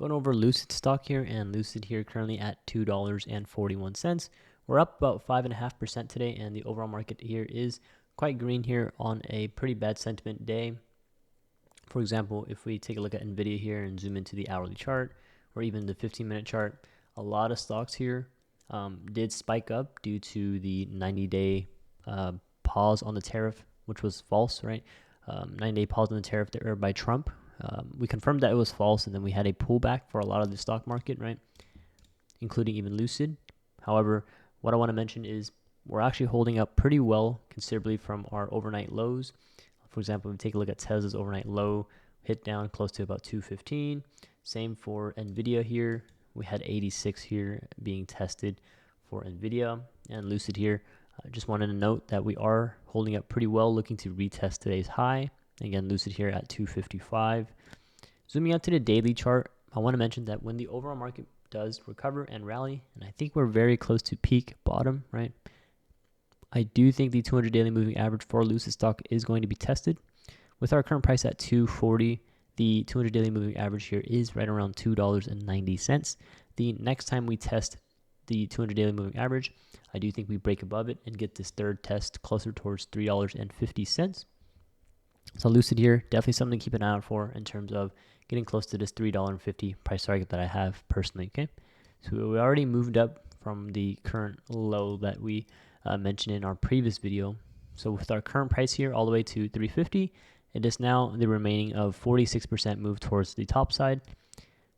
Going over Lucid stock here, and Lucid here currently at $2.41. We're up about 5.5% today, and the overall market here is quite green here on a pretty bad sentiment day. For example, if we take a look at NVIDIA here and zoom into the hourly chart or even the 15-minute chart, a lot of stocks here did spike up due to the 90-day pause on the tariff, which was false, right? 90-day pause on the tariff there by Trump. We confirmed that it was false, and then we had a pullback for a lot of the stock market, right? Including even Lucid. However, what I want to mention is we're actually holding up pretty well considerably from our overnight lows. For example, if we take a look at Tesla's overnight low, hit down close to about 215. Same for NVIDIA here. We had 86 here being tested for NVIDIA, and Lucid here. Just wanted to note that we are holding up pretty well, looking to retest today's high. Again, Lucid here at 255. Zooming out to the daily chart, I want to mention that when the overall market does recover and rally, and I think we're very close to peak bottom, right? I do think the 200 daily moving average for Lucid stock is going to be tested. With our current price at $2.40, the 200 daily moving average here is right around $2.90. The next time we test the 200 daily moving average, I do think we break above it and get this third test closer towards $3.50. So Lucid here, definitely something to keep an eye out for in terms of getting close to this $3.50 price target that I have personally, okay? So we already moved up from the current low that we mentioned in our previous video. So with our current price here all the way to $3.50, it is now the remaining of 46% move towards the top side.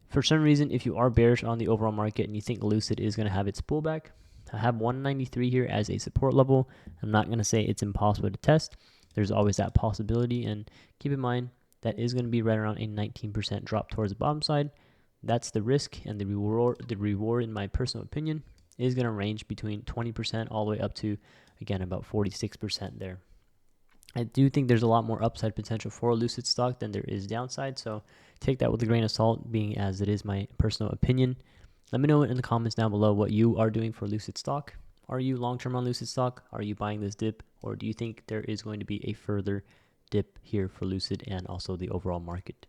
For some reason, if you are bearish on the overall market and you think Lucid is going to have its pullback, I have 193 here as a support level. I'm not going to say it's impossible to test. There's always that possibility, and keep in mind that is going to be right around a 19% drop towards the bottom side. That's the risk, and the reward, in my personal opinion, is going to range between 20% all the way up to, again, about 46% there. I do think there's a lot more upside potential for Lucid stock than there is downside, so take that with a grain of salt, being as it is my personal opinion. Let me know in the comments down below what you are doing for Lucid stock. Are you long-term on Lucid stock? Are you buying this dip? Or do you think there is going to be a further dip here for Lucid and also the overall market?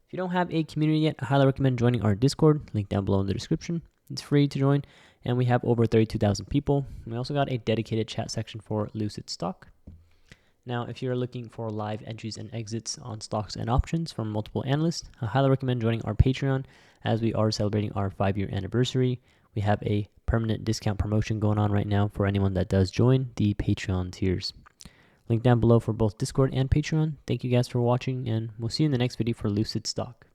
If you don't have a community yet, I highly recommend joining our Discord. Link down below in the description. It's free to join, and we have over 32,000 people. We also got a dedicated chat section for Lucid stock. Now, if you're looking for live entries and exits on stocks and options from multiple analysts, I highly recommend joining our Patreon as we are celebrating our 5-year anniversary. We have a permanent discount promotion going on right now for anyone that does join the Patreon tiers. Link down below for both Discord and Patreon. Thank you guys for watching, and we'll see you in the next video for Lucid stock.